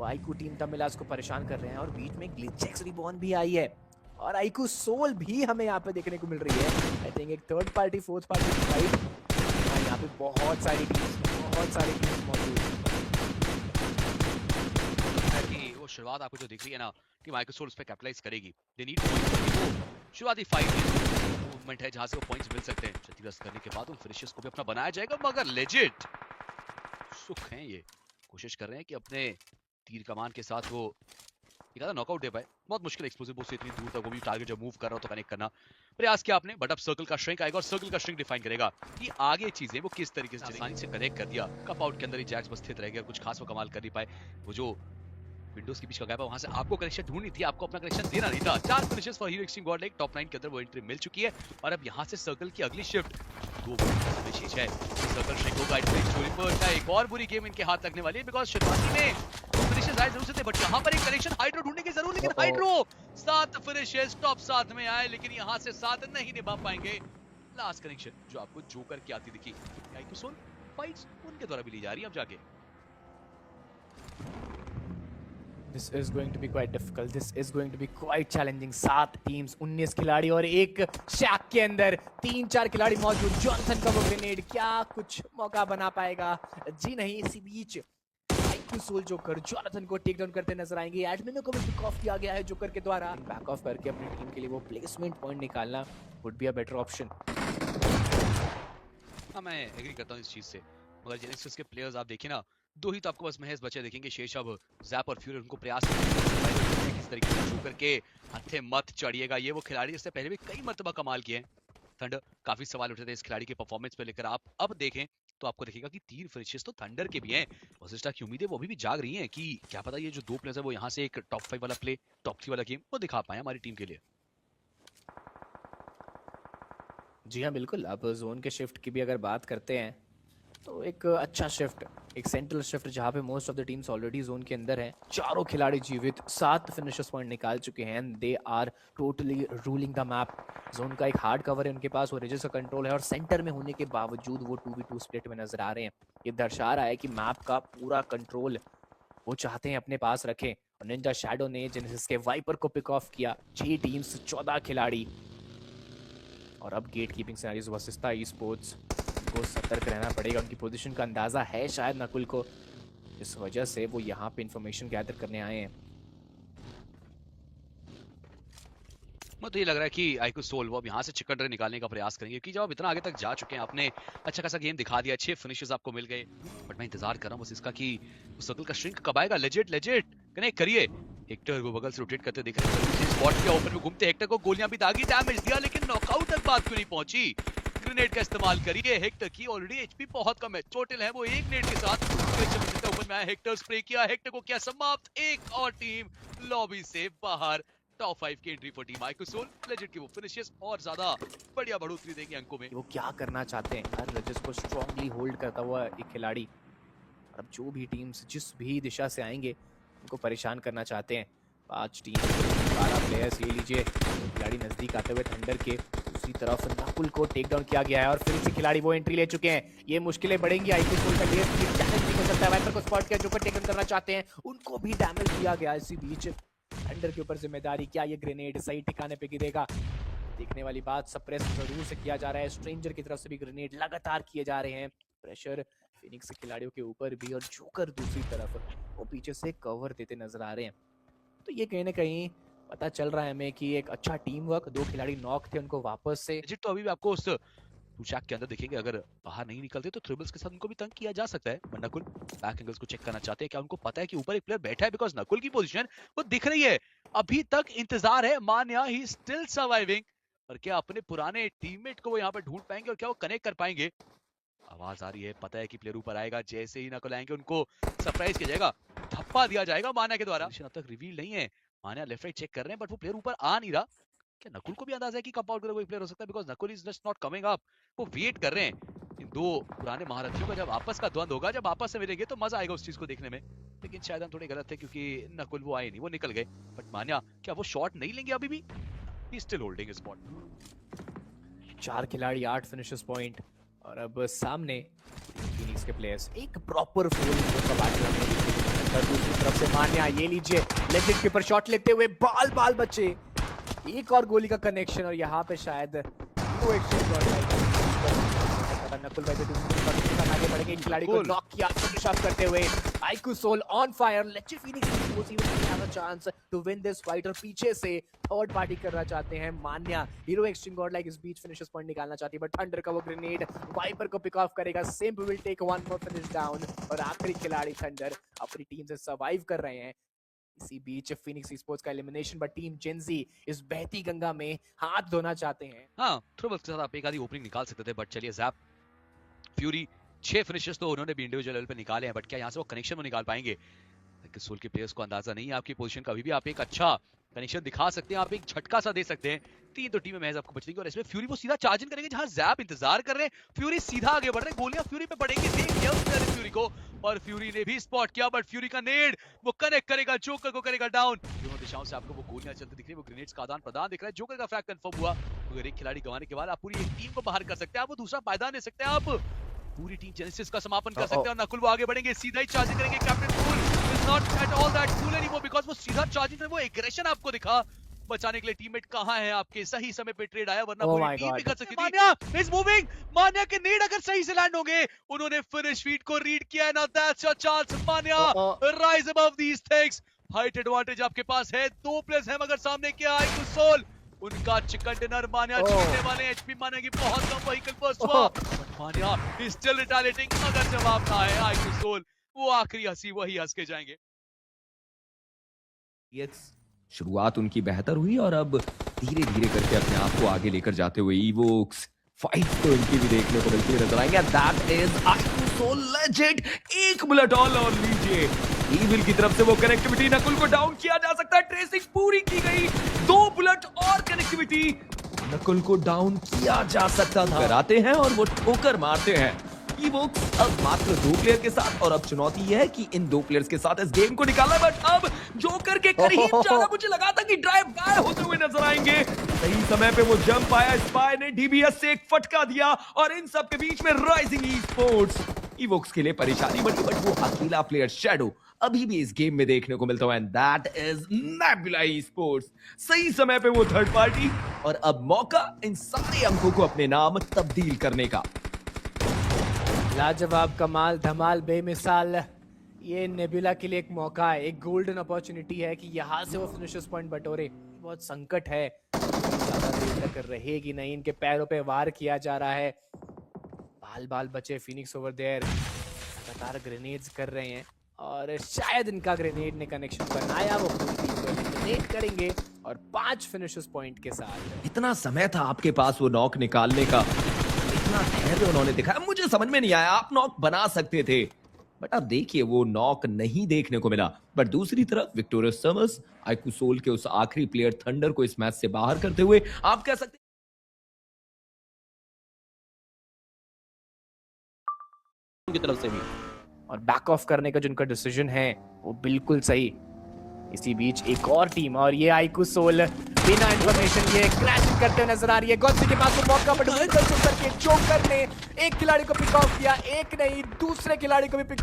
IQOO team तब मिला उसको परेशान कर रहे हैं और बीच में ग्लिचेक्स रिबॉर्न भी आई है और आईकू सोल भी हमें यहाँ पे देखने को मिल रही है। आई थिंक एक third party fourth party fight और यहाँ पे बहुत सारी टीम्स मौजूद है कि वो शुरुआत आपको जो दिख रही है ना कि माइक्रोसॉफ्ट उस पे कैपिटलाइज करेगी। दे नीड वो शुरुआती फाइट मूवमेंट है जहां से वो पॉइंट्स मिल सकते हैं। क्षतिग्रस्त करने के बाद उन फिनिशर्स को भी अपना बनाया जाएगा, मगर लेजिट सुख हैं ये, कोशिश कर रहे हैं कि अपने तीर कमान के साथ वो एक आधा नॉकआउट दे पाए। बहुत मुश्किल एक्सप्लोसिव से इतनी दूर तक वो भी टारगेट जब मूव कर रहा हो तो कनेक्ट करना प्रयास किया आपने, बट अब सर्कल का श्रिंक आएगा और सर्कल का श्रिंक डिफाइन करेगा कि आगे चीजें वो किस तरीके से आसानी से कनेक्ट कर दिया। कप आउट के अंदर ही जैक्स बस स्थित रह गया, कुछ खास वो कमाल कर नहीं पाए। वो जो विंडोज के बीच का गैप है वहां से आपको कनेक्शन ढूंढनी थी, आपको अपना कनेक्शन देना नहीं था। 4 finishes for hero extreme God leg, top 9 के अंदर वो एंट्री मिल चुकी है और अब यहां से सर्कल की अगली शिफ्ट 2 विशेष है। सर्कल श्रिंक होगा, चोरी पर एक और बुरी गेम इनके हाथ लगने वाली है बिकॉज़ शुरुआती में फिनिशेस आए जरूर से थे, बट यहां पर एक कनेक्शन हाइड्रो ढूंढने की जरूर, लेकिन हाइड्रो 7 फिनिशेस टॉप 7 में आए लेकिन यहां से 7 नहीं निभा पाएंगे। लास्ट कनेक्शन जो आपको जोकर की आती दिखी, आईक्यू सोल फाइट्स उनके द्वारा भी ली जा रही है अब जाके। This is going to be quite difficult. This is going to be quite challenging. 7 teams, 19 खिलाड़ी और एक शैक के अंदर 3-4 खिलाड़ी मौजूद। जॉनसन का वो ग्रेनेड क्या कुछ मौका बना पाएगा? जी नहीं। इसी बीच आईक्यू सोल जोकर जॉनसन को टेक डाउन करते नजर आएंगे। एडमिनो को भी पिक ऑफ किया गया है जोकर के द्वारा। बैक ऑफ करके अपनी टीम के लिए वो प्लेसमेंट पॉइंट निकालना would be a better option. हाँ, मैं एग्री करता हूँ इस चीज से, मगर जेनेसिस के प्लेयर्स आप देखिए ना, 2 ही तो आपको बस महज बचे दिखेंगे, शेष अब जैप और फ्यूरी उनको प्रयास किस तरीके से जोकर के हथे मत चढ़िएगा। ये वो खिलाड़ी इससे पहले भी कई मर्तबा कमाल किए हैं। थंडर काफी सवाल उठे थे इस खिलाड़ी के परफॉर्मेंस पे लेकर, आप अब देखें तो आपको दिखेगा कि 3 फिनिशेस तो थंडर के भी हैं। वशिष्ठा की उम्मीदें वो अभी भी जाग रही हैं कि क्या पता ये जो 2 प्लेयर्स है वो यहाँ से एक टॉप 5 वाला प्ले, टॉप 3 वाला गेम वो दिखा पाए हमारी टीम के लिए। जी हाँ बिल्कुल। अब जोन के शिफ्ट की भी अगर बात करते हैं तो एक अच्छा शिफ्ट, एक सेंट्रल शिफ्ट जहाँ पे most of the teams already zone के अंदर हैं। 4 खिलाड़ी जीवित, 7 फिनिशर्स पॉइंट निकाल चुके हैं। They are totally ruling the map. Zone का एक हार्ड कवर है उनके पास, वो रेजेस का कंट्रोल है और सेंटर में होने के बावजूद वो 2v2 स्प्लिट में नजर आ रहे हैं। ये दर्शा रहा है कि मैप का पूरा कंट्रोल वो चाहते हैं अपने पास रखें। और निंजा शैडो ने जेनेसिस के वाइपर को पिक ऑफ किया। 6 टीम्स, 14 खिलाड़ी। और अब gate keeping scenarios Vashishtha esports को सतर्क रहना पड़ेगा। उनकी पोजीशन का अंदाजा है शायद नकुल को, इस वजह से वो यहाँ पे इंफॉर्मेशन गैदर करने आए हैं। मुझे तो ये लग रहा है कि आईक्यू सोल वो अब यहाँ से चिकन रन निकालने का प्रयास करेंगे, क्योंकि जब आप इतना आगे तक जा चुके हैं, आपने अच्छा खासा गेम दिखा दिया, 6 फिनिशेस आपको मिल गए, बट मैं इंतजार कर रहा हूँ बस इसका कि उस सर्कल का श्रिंक कब आएगा। लेजिट कनेक्ट करिए। हेक्टर को बगल से रोटेट करते दिख रहे हैं, स्पॉट के ओपन में घूमते हेक्टर को गोलियां भी दागी, डैमेज दिया, लेकिन नॉकआउट तक बात क्यों नहीं पहुंची। ग्रेनेड का इस्तेमाल करिए, हेक्टर की ऑलरेडी एचपी बहुत कम है, टोटल है वो एक नेट के साथ ओपन में आया, हेक्टर स्प्रे किया, हेक्टर को किया समाप्त। एक और टीम लॉबी से बाहर। टॉप 5 की entry for team IQ soul. Legend की वो फिनिशेस और ज्यादा बढ़िया बढ़ोतरी देंगे अंकों में। वो क्या करना चाहते हैं यार, रजस को स्ट्रांगली होल्ड करता हुआ एक खिलाड़ी। अब जो भी टीम्स जिस भी दिशा से आएंगे उनको परेशान करना चाहते हैं। 5 टीम, 12 प्लेयर्स ले लीजिए। खिलाड़ी नजदीक आते हुए थंडर के दूसरी तरफ नकुल को टेक डाउन किया गया है और फिर से खिलाड़ी वो एंट्री ले चुके हैं। ये मुश्किलें बढ़ेंगी। आईक्यू सोल का चैलेंज भी हो सकता है। वाइपर को स्पॉट किया, जो को टेक डाउन करना चाहते हैं, उनको भी डैमेज दिया गया। इसी बीच थंडर के ऊपर जिम्मेदारी, क्या ये ग्रेनेड सही ठिकाने पे गिरेगा? देखने वाली बात, सप्रेस जरूर से किया जा रहा है। स्ट्रेंजर की तरफ से भी ग्रेनेड लगातार किए जा रहे हैं। प्रेशर फिनिक्स खिलाड़ियों के ऊपर भी, और जोकर दूसरी तरफ वो पीछे से कवर देते नजर आ रहे हैं। तो ये कहीं ना कहीं पता चल रहा है हमें कि एक अच्छा टीम वर्क, 2 खिलाड़ी नॉक थे, उनको वापस से तो अभी भी आपको उस टूशैक के अंदर देखेंगे, अगर बाहर नहीं निकलते तो ट्रिबल्स के साथ उनको भी तंग किया जा सकता है। नकुल बैक एंगल्स को चेक करना चाहते हैं, क्या उनको पता है कि ऊपर एक प्लेयर बैठा है? बिकॉज नकुल की पोजीशन वो दिख रही है, अभी तक इंतजार है। मान्या ही स्टिल सर्वाइविंग, और क्या अपने पुराने टीममेट को वो यहाँ पर ढूंढ पाएंगे और क्या वो कनेक्ट कर पाएंगे? आवाज आ रही है, पता है कि प्लेयर ऊपर आएगा, जैसे ही नकुल आएंगे उनको सरप्राइज किया जाएगा, धप्पा दिया जाएगा मान्या के द्वारा। अब तक रिवील नहीं है, मान्या लेफ्ट राइट चेक कर रहे हैं, बट वो प्लेयर ऊपर आ नहीं रहा। क्या नकुल को भी अंदाजा है कि कप आउट करेगा कोई प्लेयर हो सकता है? Because Nakul is just not coming up. वो वेट कर रहे हैं इन 2 पुराने महारथियों का, जब आपस का द्वंद होगा, जब आपस में मिलेंगे तो मजा आएगा उस चीज को देखने में। लेकिन शायद हम थोड़े गलत थे, क्योंकि नकुल वो आए नहीं, वो निकल गए। बट मान्या क्या वो शॉट नहीं लेंगे अभी भी? He still holding his spot. 4 खिलाड़ी, 8 फिनिशर्स पॉइंट, और अब सामने फिनिक्स के प्लेयर्स एक प्रॉपर फुल का बैटल और दूसरी तरफ से मान्या, ये लीजिए लेग के ऊपर शॉट लेते हुए बाल बच्चे, एक और गोली का कनेक्शन और यहाँ पे शायद वो एक्सचेंज नकुल भाई पे दूसरी तरफ आगे बढ़ेंगे, एक खिलाड़ी को नॉक किया फिनिश ऑफ करते हुए IQ soul on fire. Let's phoenix was even have a chance to win this fight और पीछे से थर्ड पार्टी करना चाहते हैं मान्या। हीरो एक्सट्रीम गॉडलाइक इस बीच फिनिशर्स पॉइंट निकालना चाहती है बट थंडर का वो ग्रेनेड वाइपर को पिक ऑफ करेगा। Simp will take one more finish down और आखिरी खिलाड़ी थंडर अपनी टीम से सर्वाइव कर रहे हैं। इसी बीच फिनिक्स स्पोर्ट्स का एलिमिनेशन बट टीम जेंजी इस बहती गंगा में हाथ धोना चाहते हैं। हाँ, थ्रोबल्स के साथ आप एक आधी ओपनिंग निकाल सकते थे बट चलिए जैप फ्यूरी 6 फिनिशेस तो उन्होंने भी इंडिविजुअल लेवल पे निकाले हैं बट क्या यहाँ से वो कनेक्शन में निकाल पाएंगे? सोल के प्लेयर्स को अंदाजा नहीं है आपकी पोजीशन का, अभी भी आप एक अच्छा कनेक्शन दिखा सकते हैं, आप एक झटका सा दे सकते हैं। 3 तो टीमें महज आपको बच देंगी और इसमें फ्यूरी वो सीधा चार्ज इन करेंगे जहां जैप इंतजार कर रहे हैं। फ्यूरी सीधा आगे बढ़ रहे हैं, गोलियां फ्यूरी पे पड़ेंगी, देख लिया उसने फ्यूरी को और फ्यूरी ने भी स्पॉट किया बट फ्यूरी का नेड वो कनेक्ट करेगा, जोकर को करेगा डाउन। दोनों दिशाओं से आपको वो गोलियां चलती दिख रही है, वो ग्रेनेड्स का आदान प्रदान दिख रहा है। जोकर का फ्रैग कंफर्म हुआ, अगर एक खिलाड़ी गंवाने के बाद आप पूरी एक टीम को बाहर कर सकते हैं, आप वो दूसरा पायदान ले सकते हैं, आप पूरी टीम जेनेसिस का समापन कर सकते हैं और नकुल वो आगे बढ़ेंगे, सीधा ही चार्जिंग करेंगे। Captain cool is not at all that cool anymore because वो सीधा चार्जिंग में वो एग्रेशन आपको दिखा। बचाने के लिए टीममेट कहां है आपके, सही समय पे ट्रेड आया वरना पूरी टीम भी कर सकती थी। मान्या इज मूविंग, मान्या के नीड अगर सही से लैंड होंगे, उन्होंने फिनिश फीड को रीड किया है। Now that's your chance Manya, rise above these things. Height advantage आपके पास है, 2 प्लेयर्स हैं मगर सामने क्या है आईक्यू सोल, उनका चिकन डिनर मान्या जीतने वाले। एचपी मान्या की बहुत कम व्हीकल फर्स्ट हुआ बट मान्या इज स्टिल रिटालिएटिंग, अगर जवाब ना है आईक्यू सोल वो आखिरी हंसी वही हंस के जाएंगे। शुरुआत उनकी बेहतर हुई और अब धीरे धीरे करके अपने आप को आगे लेकर जाते हुए इवोक्स फाइट तो इनकी भी देखने को मिलती नजर आएंगे। That is IQ soul legend, एक बुलेट और लीजिए ईविल की तरफ से वो कनेक्टिविटी, नकुल को डाउन किया जा सकता है, ट्रेसिंग पूरी की गई, 2 बुलेट और कनेक्टिविटी, नकुल को डाउन किया जा सकता था। आते हैं और वो ठोकर मारते हैं। इवोक्स अब मात्र 2 प्लेयर के साथ और अब चुनौती यह है कि इन 2 प्लेयर्स के साथ इस गेम को निकालना। बट अब जोकर के करीब जाना, मुझे लगा था कि ड्राइव बाय होते हुए नजर आएंगे, सही समय पे वो जंप आया, स्पाई ने डीबीएस से एक फटका दिया और इन सब के बीच में राइजिंग ई स्पोर्ट्स इवोक्स के लिए परेशानी बनी बट वो अकेला प्लेयर शैडो अभी भी इस गेम में देखने को मिलता है and that is nebula e sports. सही समय पे वो थर्ड पार्टी और अब मौका इन सारे अंकों को अपने नाम तब्दील करने का। लाजवाब, कमाल, धमाल, बेमिसाल, ये नेबुला के लिए एक मौका है, एक गोल्डन अपॉर्चुनिटी है कि यहाँ से वो फिनिशर्स पॉइंट बटोरे। बहुत संकट है, ज्यादा देर तक रहेगी नहीं, इनके पैरों पे वार किया जा रहा है, बाल बचे फिनिक्स ओवर देयर, लगातार ग्रेनेड्स कर रहे हैं और शायद इनका ग्रेनेड ने कनेक्शन बनाया, वो पूरी टीम को एलिमिनेट करेंगे और 5 फिनिशर्स पॉइंट के साथ। इतना समय था आपके पास वो नॉक निकालने का, इतना धैर्य उन्होंने दिखाया, मुझे समझ में नहीं आया, आप नॉक बना सकते थे बट अब देखिए वो नॉक नहीं देखने को मिला। बट दूसरी तरफ विक्टोरियस समर्स आईक्यू सोल के उस आखिरी प्लेयर थंडर को इस मैच से बाहर करते हुए आप कह सकते की तरफ से भी और बैक ऑफ करने का जो उनका डिसीजन है वो बिल्कुल सही। इसी बीच एक और टीम और ये आईक्यू सोल बिना इंफॉर्मेशन ये क्रैश करते हुए नजर आ रही है। गॉडसी के पास वो मौका बट जोकर ने एक खिलाड़ी को पिक ऑफ किया, एक नहीं दूसरे खिलाड़ी को भी पिक